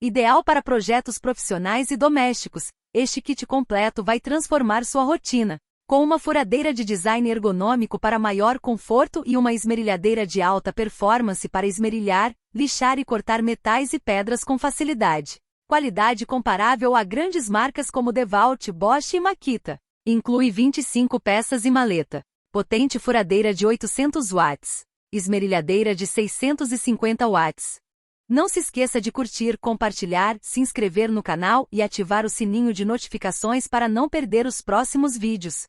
Ideal para projetos profissionais e domésticos, este kit completo vai transformar sua rotina. Com uma furadeira de design ergonômico para maior conforto e uma esmerilhadeira de alta performance para esmerilhar, lixar e cortar metais e pedras com facilidade. Qualidade comparável a grandes marcas como DeWalt, Bosch e Makita. Inclui 25 peças e maleta. Potente furadeira de 800 watts. Esmerilhadeira de 650 watts. Não se esqueça de curtir, compartilhar, se inscrever no canal e ativar o sininho de notificações para não perder os próximos vídeos.